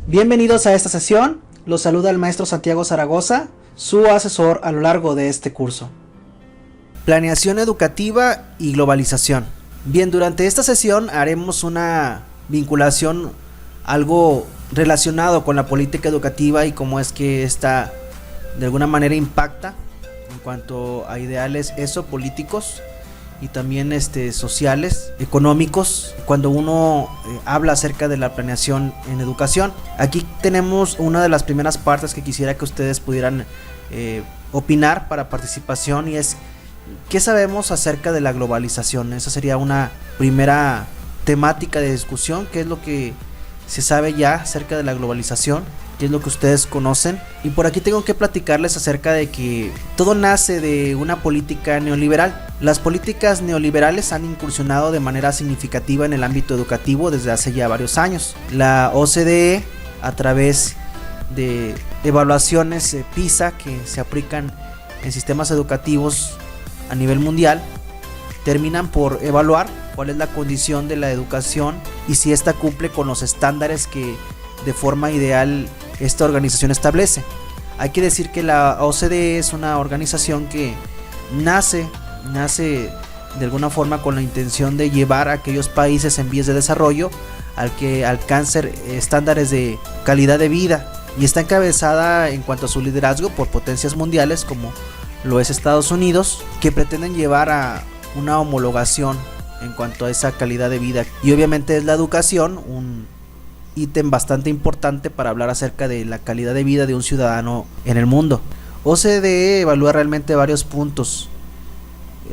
Bienvenidos a esta sesión, los saluda el maestro Santiago Zaragoza, su asesor a lo largo de este curso. Planeación educativa y globalización. Bien, durante esta sesión haremos una vinculación algo relacionado con la política educativa y cómo es que esta de alguna manera impacta en cuanto a ideales políticos y también sociales, económicos, cuando uno habla acerca de la planeación en educación. Aquí tenemos una de las primeras partes que quisiera que ustedes pudieran opinar para participación, y es ¿qué sabemos acerca de la globalización? Esa sería una primera temática de discusión. ¿Qué es lo que se sabe ya acerca de la globalización? ¿Qué es lo que ustedes conocen? Y por aquí tengo que platicarles acerca de que todo nace de una política neoliberal. Las políticas neoliberales han incursionado de manera significativa en el ámbito educativo desde hace ya varios años. La OCDE, a través de evaluaciones PISA que se aplican en sistemas educativos a nivel mundial, terminan por evaluar cuál es la condición de la educación y si ésta cumple con los estándares que de forma ideal esta organización establece. Hay que decir que la OCDE es una organización que nace de alguna forma con la intención de llevar a aquellos países en vías de desarrollo al que alcancen estándares de calidad de vida, y está encabezada en cuanto a su liderazgo por potencias mundiales como lo es Estados Unidos, que pretenden llevar a una homologación en cuanto a esa calidad de vida. Y obviamente es la educación un ítem bastante importante para hablar acerca de la calidad de vida de un ciudadano en el mundo. OCDE evalúa realmente varios puntos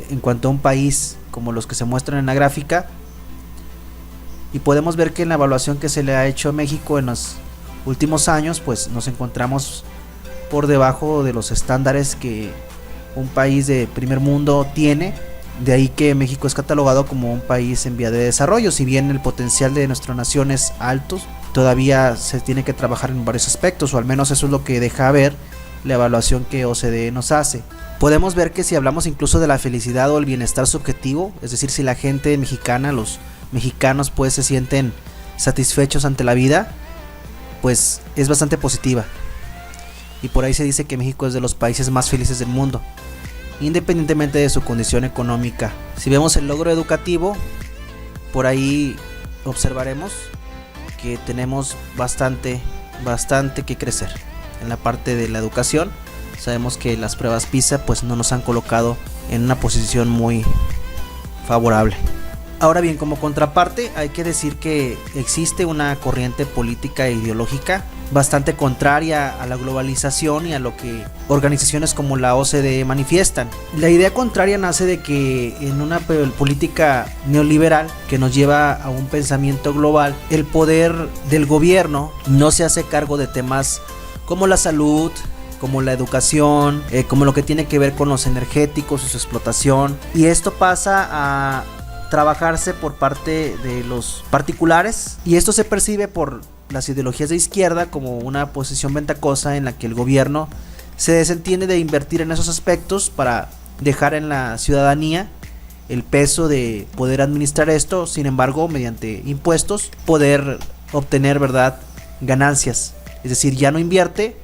en cuanto a un país, como los que se muestran en la gráfica, y podemos ver que en la evaluación que se le ha hecho a México en los últimos años, pues nos encontramos por debajo de los estándares que un país de primer mundo tiene. De ahí que México es catalogado como un país en vía de desarrollo. Si bien el potencial de nuestra nación es alto, todavía se tiene que trabajar en varios aspectos, o al menos eso es lo que deja ver la evaluación que OCDE nos hace. Podemos ver que si hablamos incluso de la felicidad o el bienestar subjetivo, es decir, si la gente mexicana, los mexicanos pues se sienten satisfechos ante la vida, pues es bastante positiva. Y por ahí se dice que México es de los países más felices del mundo, independientemente de su condición económica. Si vemos el logro educativo, por ahí observaremos que tenemos bastante que crecer en la parte de la educación. Sabemos que las pruebas PISA pues no nos han colocado en una posición muy favorable. Ahora bien, como contraparte hay que decir que existe una corriente política e ideológica bastante contraria a la globalización y a lo que organizaciones como la OCDE manifiestan. La idea contraria nace de que en una política neoliberal que nos lleva a un pensamiento global, el poder del gobierno no se hace cargo de temas como la salud, como la educación, como lo que tiene que ver con los energéticos y su explotación, y esto pasa a trabajarse por parte de los particulares, y esto se percibe por las ideologías de izquierda como una posición ventajosa en la que el gobierno se desentiende de invertir en esos aspectos para dejar en la ciudadanía el peso de poder administrar esto. Sin embargo, mediante impuestos poder obtener, ¿verdad?, ganancias. Es decir, ya no invierte,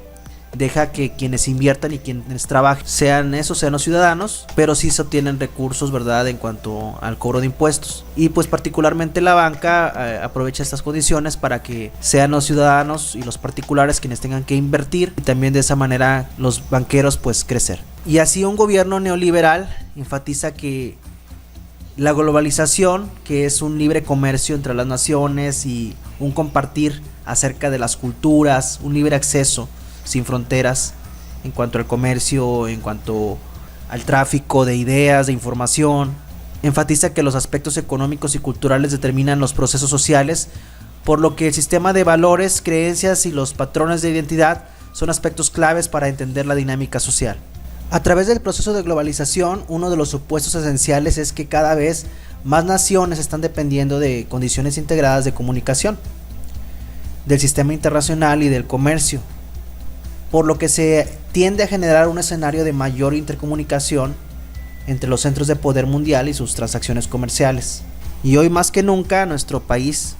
deja que quienes inviertan y quienes trabajen sean los ciudadanos, pero sí se obtienen recursos, ¿verdad?, en cuanto al cobro de impuestos. Y pues particularmente la banca aprovecha estas condiciones para que sean los ciudadanos y los particulares quienes tengan que invertir, y también de esa manera los banqueros pues crecer. Y así un gobierno neoliberal enfatiza que la globalización, que es un libre comercio entre las naciones y un compartir acerca de las culturas, un libre acceso sin fronteras en cuanto al comercio, en cuanto al tráfico de ideas, de información. Enfatiza que los aspectos económicos y culturales determinan los procesos sociales, por lo que el sistema de valores, creencias y los patrones de identidad son aspectos claves para entender la dinámica social. A través del proceso de globalización, uno de los supuestos esenciales es que cada vez más naciones están dependiendo de condiciones integradas de comunicación, del sistema internacional y del comercio, por lo que se tiende a generar un escenario de mayor intercomunicación entre los centros de poder mundial y sus transacciones comerciales. Y hoy más que nunca nuestro país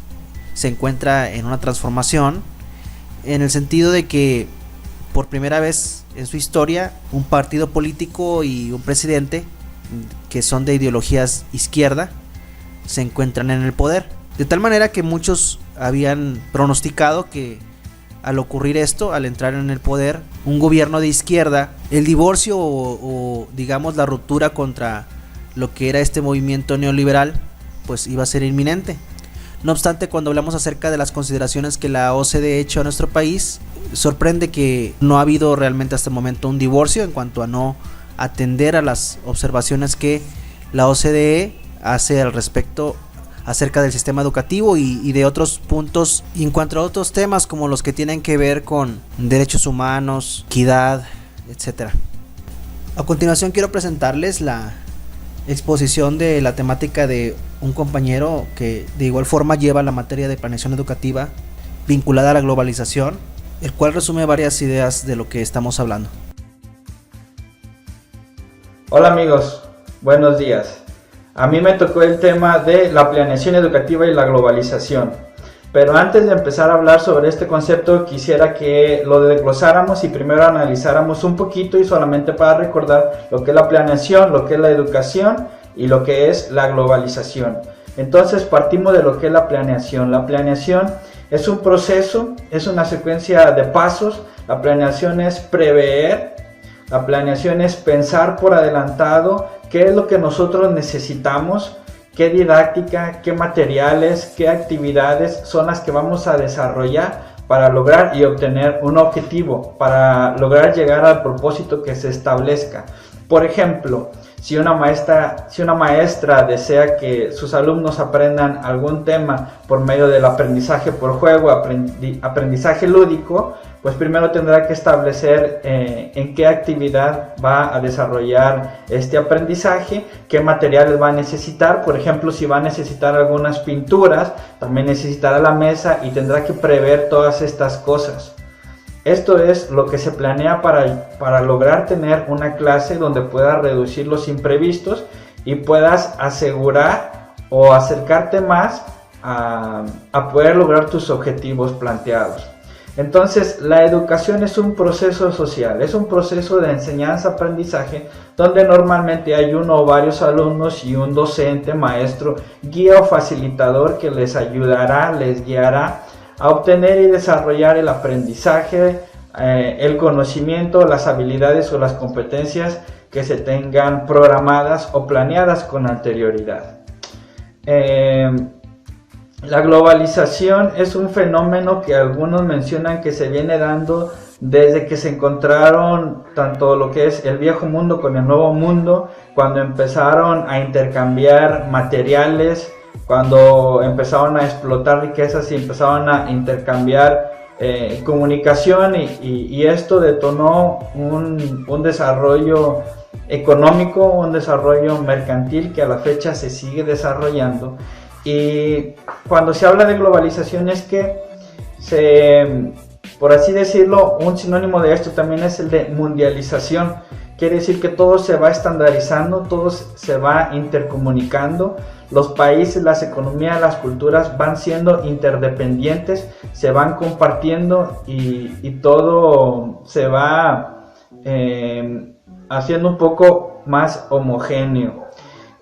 se encuentra en una transformación en el sentido de que por primera vez en su historia un partido político y un presidente que son de ideologías izquierda se encuentran en el poder, de tal manera que muchos habían pronosticado que al ocurrir esto, al entrar en el poder un gobierno de izquierda, el divorcio o digamos la ruptura contra lo que era este movimiento neoliberal pues iba a ser inminente. No obstante, cuando hablamos acerca de las consideraciones que la OCDE ha hecho a nuestro país, sorprende que no ha habido realmente hasta el momento un divorcio en cuanto a no atender a las observaciones que la OCDE hace al respecto acerca del sistema educativo y de otros puntos, y en cuanto a otros temas como los que tienen que ver con derechos humanos, equidad, etc. A continuación quiero presentarles la exposición de la temática de un compañero que de igual forma lleva la materia de planeación educativa vinculada a la globalización, el cual resume varias ideas de lo que estamos hablando. Hola amigos, buenos días. A mí me tocó el tema de la planeación educativa y la globalización. Pero antes de empezar a hablar sobre este concepto, quisiera que lo desglosáramos y primero analizáramos un poquito, y solamente para recordar lo que es la planeación, lo que es la educación y lo que es la globalización. Entonces partimos de lo que es la planeación. La planeación es un proceso, es una secuencia de pasos. La planeación es prever, la planeación es pensar por adelantado qué es lo que nosotros necesitamos, qué didáctica, qué materiales, qué actividades son las que vamos a desarrollar para lograr y obtener un objetivo, para lograr llegar al propósito que se establezca. Por ejemplo, si una maestra desea que sus alumnos aprendan algún tema por medio del aprendizaje por juego, aprendizaje lúdico, pues primero tendrá que establecer en qué actividad va a desarrollar este aprendizaje, qué materiales va a necesitar. Por ejemplo, si va a necesitar algunas pinturas, también necesitará la mesa y tendrá que prever todas estas cosas. Esto es lo que se planea para lograr tener una clase donde puedas reducir los imprevistos y puedas asegurar o acercarte más a poder lograr tus objetivos planteados. Entonces, la educación es un proceso social, es un proceso de enseñanza-aprendizaje donde normalmente hay uno o varios alumnos y un docente, maestro, guía o facilitador que les ayudará, les guiará a obtener y desarrollar el aprendizaje, el conocimiento, las habilidades o las competencias que se tengan programadas o planeadas con anterioridad. La globalización es un fenómeno que algunos mencionan que se viene dando desde que se encontraron tanto lo que es el viejo mundo con el nuevo mundo, cuando empezaron a intercambiar materiales, cuando empezaron a explotar riquezas y empezaron a intercambiar comunicación y esto detonó un desarrollo económico, un desarrollo mercantil que a la fecha se sigue desarrollando. Y cuando se habla de globalización es que por así decirlo, un sinónimo de esto también es el de mundialización. Quiere decir que todo se va estandarizando, todo se va intercomunicando. Los países, las economías, las culturas van siendo interdependientes, se van compartiendo y todo se va haciendo un poco más homogéneo.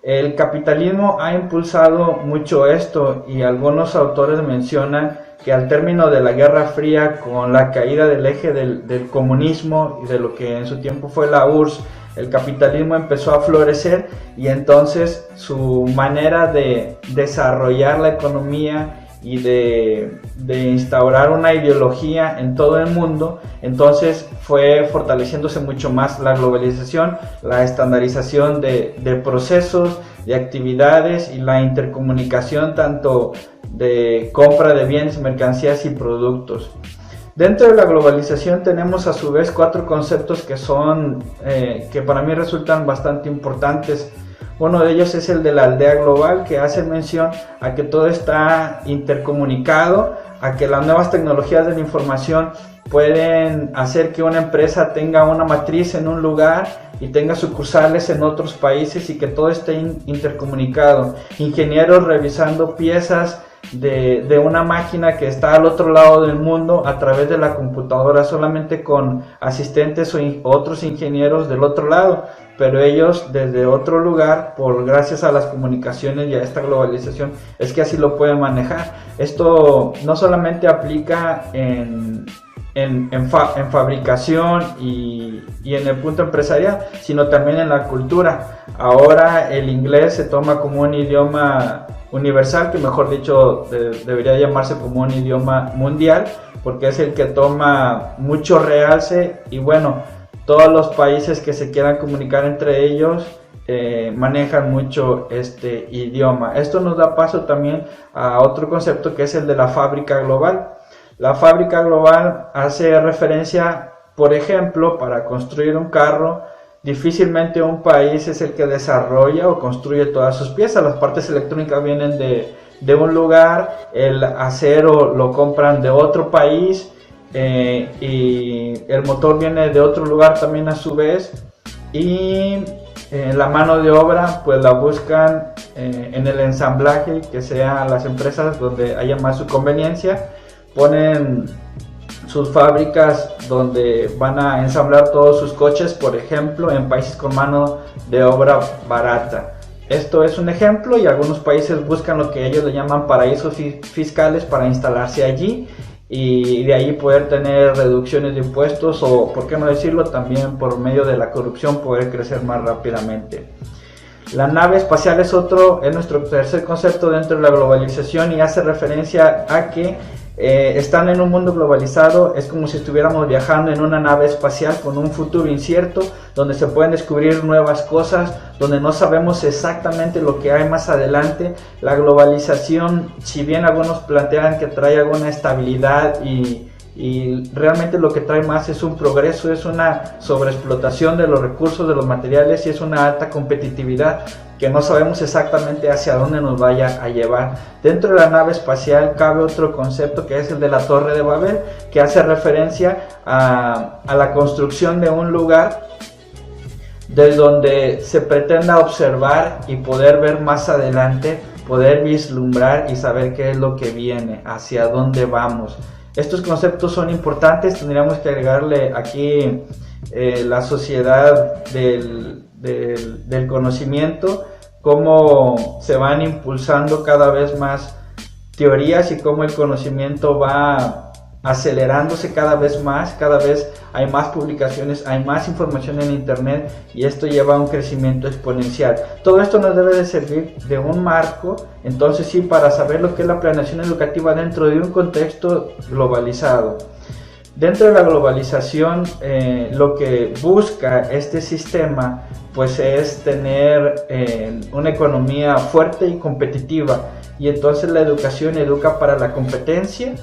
El capitalismo ha impulsado mucho esto y algunos autores mencionan que al término de la Guerra Fría, con la caída del eje del comunismo y de lo que en su tiempo fue la URSS, el capitalismo empezó a florecer y entonces su manera de desarrollar la economía y de instaurar una ideología en todo el mundo, entonces fue fortaleciéndose mucho más la globalización, la estandarización de procesos, de actividades y la intercomunicación tanto de compra de bienes, mercancías y productos. Dentro de la globalización tenemos a su vez 4 conceptos que para mí resultan bastante importantes. Uno de ellos es el de la aldea global, que hace mención a que todo está intercomunicado, a que las nuevas tecnologías de la información pueden hacer que una empresa tenga una matriz en un lugar y tenga sucursales en otros países y que todo esté intercomunicado. Ingenieros revisando piezas de una máquina que está al otro lado del mundo a través de la computadora, solamente con asistentes o otros ingenieros del otro lado, pero ellos desde otro lugar, gracias a las comunicaciones y a esta globalización, es que así lo pueden manejar. Esto no solamente aplica en fabricación y en el punto empresarial, sino también en la cultura. Ahora el inglés se toma como un idioma universal, que mejor dicho debería llamarse como un idioma mundial, porque es el que toma mucho realce, y bueno, todos los países que se quieran comunicar entre ellos manejan mucho este idioma. Esto nos da paso también a otro concepto, que es el de la fábrica global. La fábrica global hace referencia, por ejemplo, para construir un carro, difícilmente un país es el que desarrolla o construye todas sus piezas. Las partes electrónicas vienen de un lugar, el acero lo compran de otro país, y el motor viene de otro lugar también a su vez, y la mano de obra pues la buscan en el ensamblaje, que sean las empresas donde haya más su conveniencia. Ponen sus fábricas donde van a ensamblar todos sus coches, por ejemplo, en países con mano de obra barata. Esto es un ejemplo, y algunos países buscan lo que ellos le llaman paraísos fiscales para instalarse allí, y de ahí poder tener reducciones de impuestos, o por qué no decirlo, también por medio de la corrupción poder crecer más rápidamente. La nave espacial es nuestro tercer concepto dentro de la globalización, y hace referencia a que están en un mundo globalizado. Es como si estuviéramos viajando en una nave espacial con un futuro incierto, donde se pueden descubrir nuevas cosas, donde no sabemos exactamente lo que hay más adelante. La globalización, si bien algunos plantean que trae alguna estabilidad y realmente lo que trae más es un progreso, es una sobreexplotación de los recursos, de los materiales, y es una alta competitividad que no sabemos exactamente hacia dónde nos vaya a llevar. Dentro de la nave espacial cabe otro concepto, que es el de la Torre de Babel, que hace referencia a la construcción de un lugar desde donde se pretenda observar y poder ver más adelante, poder vislumbrar y saber qué es lo que viene, hacia dónde vamos. Estos conceptos son importantes. Tendríamos que agregarle aquí la sociedad del conocimiento, cómo se van impulsando cada vez más teorías y cómo el conocimiento va acelerándose cada vez más. Cada vez hay más publicaciones, hay más información en internet, y esto lleva a un crecimiento exponencial. Todo esto nos debe de servir de un marco, entonces sí, para saber lo que es la planeación educativa dentro de un contexto globalizado. Dentro de la globalización, lo que busca este sistema pues es tener una economía fuerte y competitiva, y entonces la educación educa para la competencia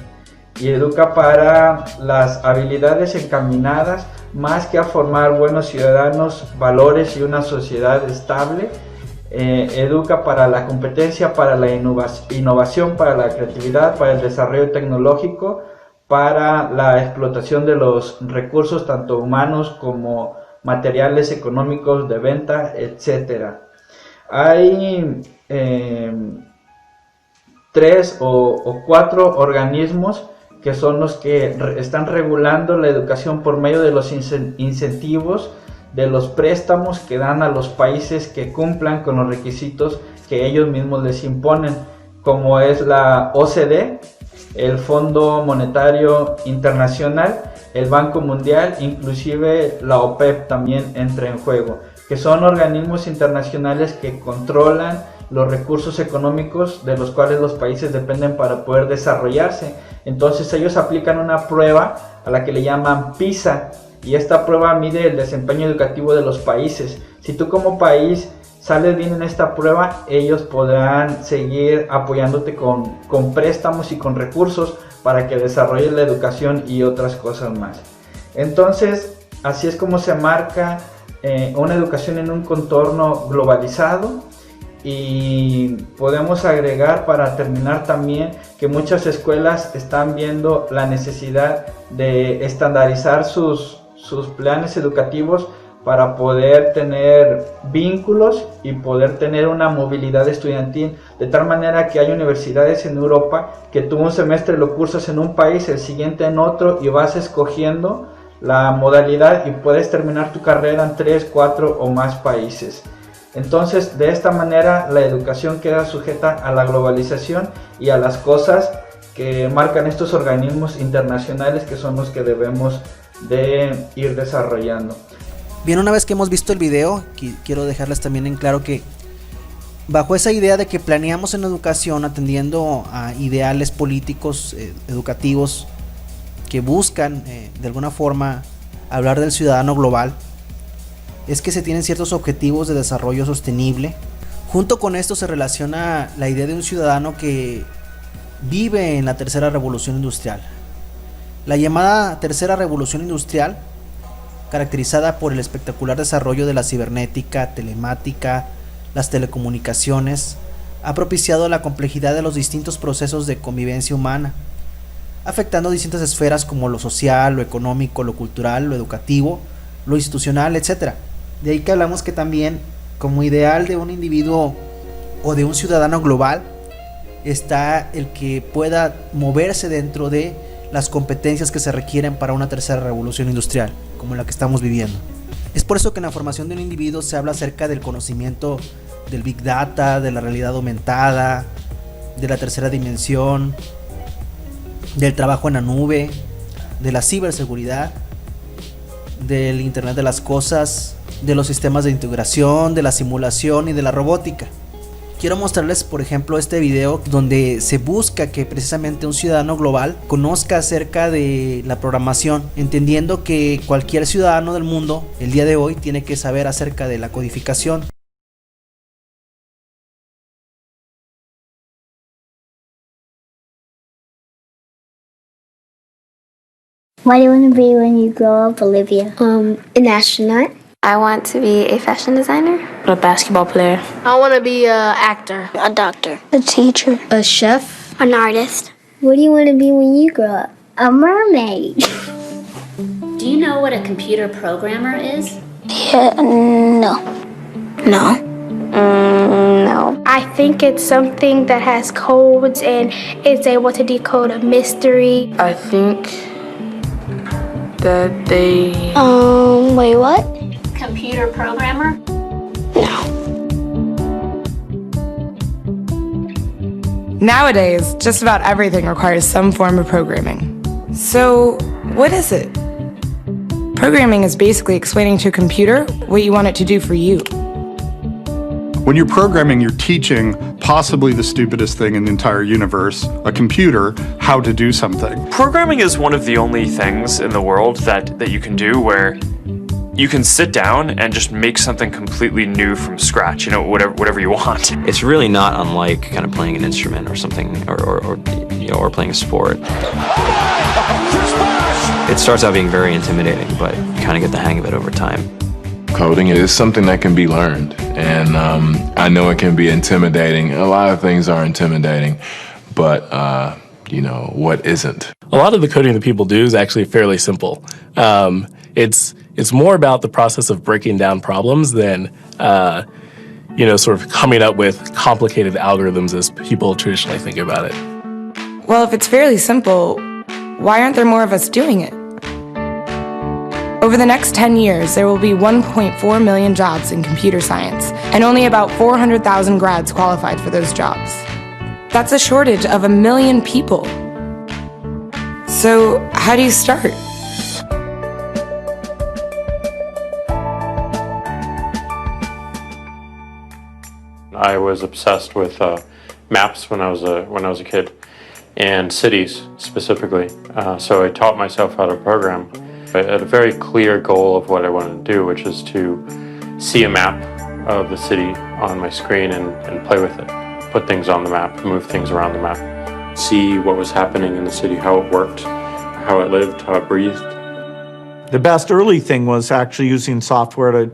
y educa para las habilidades encaminadas, más que a formar buenos ciudadanos, valores y una sociedad estable. Educa para la competencia, para la innovación, para la creatividad, para el desarrollo tecnológico, para la explotación de los recursos tanto humanos como materiales, económicos, de venta, etc. Hay 3 o 4 organismos que son los que están regulando la educación por medio de los incentivos, de los préstamos que dan a los países que cumplan con los requisitos que ellos mismos les imponen, como es la OCDE, el Fondo Monetario Internacional, el Banco Mundial, inclusive la OPEP también entra en juego, que son organismos internacionales que controlan los recursos económicos de los cuales los países dependen para poder desarrollarse. Entonces ellos aplican una prueba a la que le llaman PISA, y esta prueba mide el desempeño educativo de los países. Si tú como país sales bien en esta prueba, ellos podrán seguir apoyándote con préstamos y con recursos para que desarrolles la educación y otras cosas más. Entonces, así es como se marca una educación en un contorno globalizado. Y podemos agregar, para terminar también, que muchas escuelas están viendo la necesidad de estandarizar sus planes educativos para poder tener vínculos y poder tener una movilidad estudiantil, de tal manera que hay universidades en Europa que tú un semestre lo cursas en un país, el siguiente en otro, y vas escogiendo la modalidad y puedes terminar tu carrera en 3, 4 o más países. Entonces, de esta manera la educación queda sujeta a la globalización y a las cosas que marcan estos organismos internacionales, que son los que debemos de ir desarrollando. Bien, una vez que hemos visto el video, quiero dejarles también en claro que bajo esa idea de que planeamos en educación atendiendo a ideales políticos, educativos, que buscan de alguna forma hablar del ciudadano global, es que se tienen ciertos objetivos de desarrollo sostenible. Junto con esto se relaciona la idea de un ciudadano que vive en la tercera revolución industrial. La llamada tercera revolución industrial, caracterizada por el espectacular desarrollo de la cibernética, telemática, las telecomunicaciones, ha propiciado la complejidad de los distintos procesos de convivencia humana, afectando distintas esferas como lo social, lo económico, lo cultural, lo educativo, lo institucional, etc. De ahí que hablamos que también, como ideal de un individuo o de un ciudadano global, está el que pueda moverse dentro de las competencias que se requieren para una tercera revolución industrial, como la que estamos viviendo. Es por eso que en la formación de un individuo se habla acerca del conocimiento del Big Data, de la realidad aumentada, de la tercera dimensión, del trabajo en la nube, de la ciberseguridad, del Internet de las cosas, de los sistemas de integración, de la simulación y de la robótica. Quiero mostrarles, por ejemplo, este video donde se busca que precisamente un ciudadano global conozca acerca de la programación, entendiendo que cualquier ciudadano del mundo el día de hoy tiene que saber acerca de la codificación. What do you want to be when you grow up, Olivia? An astronaut. I want to be a fashion designer. A basketball player. I want to be an actor. A doctor. A teacher. A chef. An artist. What do you want to be when you grow up? A mermaid. Do you know what a computer programmer is? Yeah, no. No. No. I think it's something that has codes and is able to decode a mystery. I think that they... Wait, what? Computer programmer? No. Nowadays, just about everything requires some form of programming. So, what is it? Programming is basically explaining to a computer what you want it to do for you. When you're programming, you're teaching possibly the stupidest thing in the entire universe, a computer, how to do something. Programming is one of the only things in the world that you can do where you can sit down and just make something completely new from scratch, you know, whatever you want. It's really not unlike kind of playing an instrument or something, or playing a sport. It starts out being very intimidating, but you kind of get the hang of it over time. Coding is something that can be learned, and I know it can be intimidating. A lot of things are intimidating, but you know, what isn't? A lot of the coding that people do is actually fairly simple. It's more about the process of breaking down problems than sort of coming up with complicated algorithms as people traditionally think about it. Well, if it's fairly simple, why aren't there more of us doing it? Over the next 10 years, there will be 1.4 million jobs in computer science, and only about 400,000 grads qualified for those jobs. That's a shortage of 1 million people. So, how do you start? I was obsessed with maps when I was a kid, and cities specifically. So I taught myself how to program. I had a very clear goal of what I wanted to do, which is to see a map of the city on my screen and play with it. Put things on the map, move things around the map. See what was happening in the city, how it worked, how it lived, how it breathed. The best early thing was actually using software to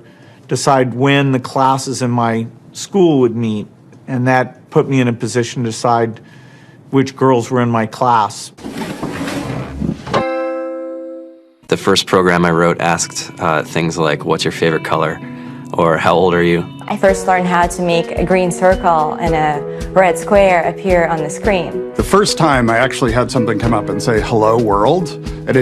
decide when the classes in my school would meet, and that put me in a position to decide which girls were in my class. The first program I wrote asked things like, what's your favorite color? Or how old are you? I first learned how to make a green circle and a red square appear on the screen. The first time I actually had something come up and say, hello world, and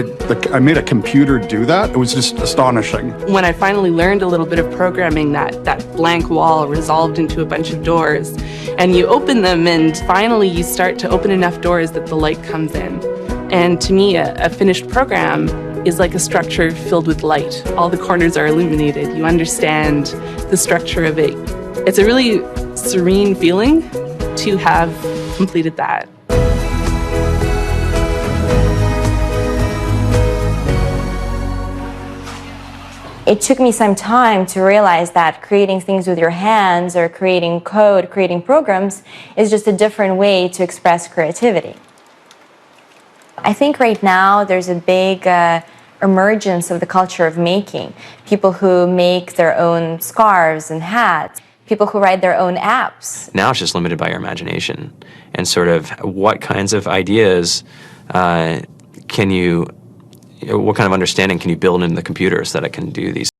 I made a computer do that. It was just astonishing. When I finally learned a little bit of programming, that blank wall resolved into a bunch of doors, and you open them, and finally you start to open enough doors that the light comes in. And to me, a finished program is like a structure filled with light. All the corners are illuminated. You understand the structure of it. It's a really serene feeling to have completed that. It took me some time to realize that creating things with your hands or creating code, creating programs, is just a different way to express creativity. I think right now there's a big emergence of the culture of making. People who make their own scarves and hats, people who write their own apps. Now it's just limited by your imagination and sort of what kinds of ideas what kind of understanding can you build into the computer so that it can do these.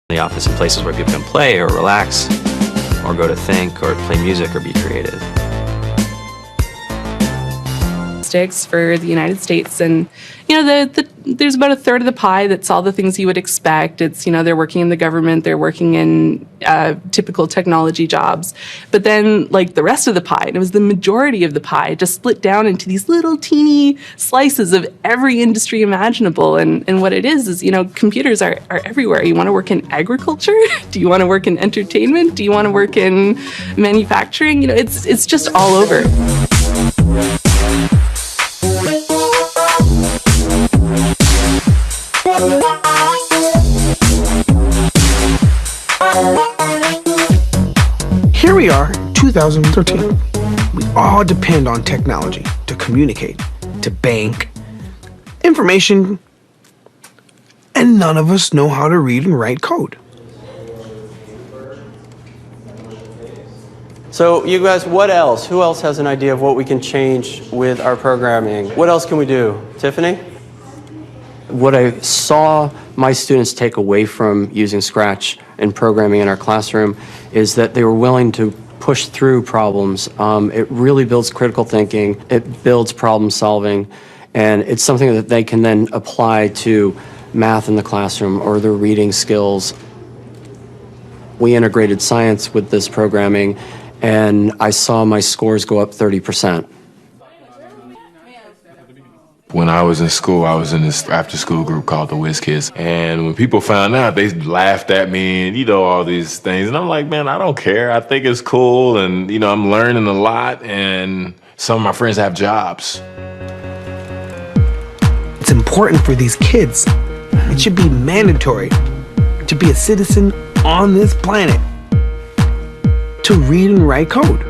The office in places where people can play or relax or go to think or play music or be creative. For the United States, and there's about a third of the pie that's all the things you would expect. It's they're working in the government, they're working in typical technology jobs, but then like the rest of the pie, and it was the majority of the pie, just split down into these little teeny slices of every industry imaginable. And what it is computers are everywhere. You want to work in agriculture? Do you want to work in entertainment? Do you want to work in manufacturing? It's just all over. Here we are, 2013. We all depend on technology to communicate, to bank, information, and none of us know how to read and write code. So you guys, what else? Who else has an idea of what we can change with our programming? What else can we do? Tiffany? What I saw my students take away from using Scratch and programming in our classroom is that they were willing to push through problems. It really builds critical thinking, it builds problem solving, and it's something that they can then apply to math in the classroom or their reading skills. We integrated science with this programming, and I saw my scores go up 30%. When I was in school, I was in this after-school group called the Whiz Kids. And when people found out, they laughed at me and, all these things. And I'm like, man, I don't care. I think it's cool. And, I'm learning a lot. And some of my friends have jobs. It's important for these kids. It should be mandatory to be a citizen on this planet, to read and write code.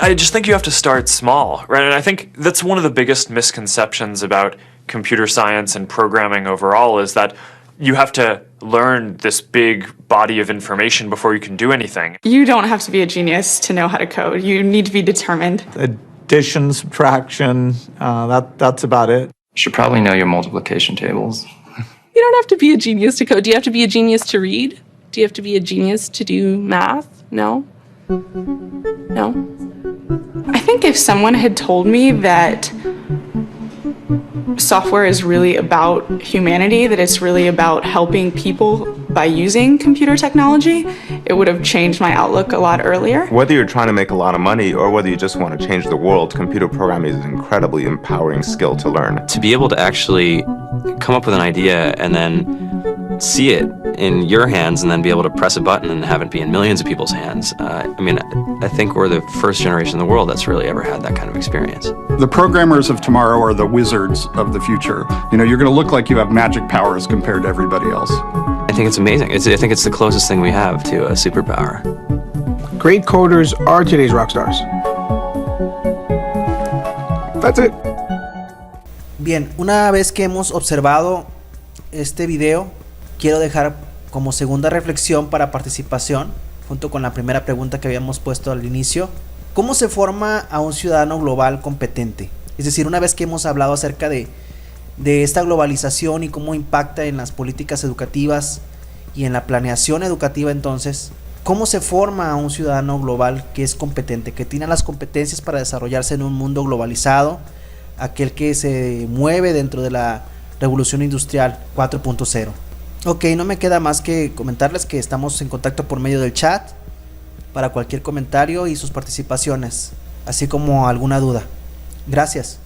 I just think you have to start small, right? And I think that's one of the biggest misconceptions about computer science and programming overall is that you have to learn this big body of information before you can do anything. You don't have to be a genius to know how to code. You need to be determined. Addition, subtraction, that's about it. You should probably know your multiplication tables. You don't have to be a genius to code. Do you have to be a genius to read? Do you have to be a genius to do math? No? No? I think if someone had told me that software is really about humanity, that it's really about helping people by using computer technology, it would have changed my outlook a lot earlier. Whether you're trying to make a lot of money or whether you just want to change the world, computer programming is an incredibly empowering skill to learn. To be able to actually come up with an idea and then see it in your hands and then be able to press a button and have it be in millions of people's hands. I think we're the first generation in the world that's really ever had that kind of experience. The programmers of tomorrow are the wizards of the future. You know, you're going to look like you have magic powers compared to everybody else. I think it's amazing. I think it's the closest thing we have to a superpower. Great coders are today's rock stars. That's it. Bien, una vez que hemos observado este video, quiero dejar como segunda reflexión para participación, junto con la primera pregunta que habíamos puesto al inicio, ¿cómo se forma a un ciudadano global competente? Es decir, una vez que hemos hablado acerca de esta globalización y cómo impacta en las políticas educativas y en la planeación educativa, entonces, ¿cómo se forma a un ciudadano global que es competente, que tiene las competencias para desarrollarse en un mundo globalizado, aquel que se mueve dentro de la revolución industrial 4.0? Ok, no me queda más que comentarles que estamos en contacto por medio del chat para cualquier comentario y sus participaciones, así como alguna duda. Gracias.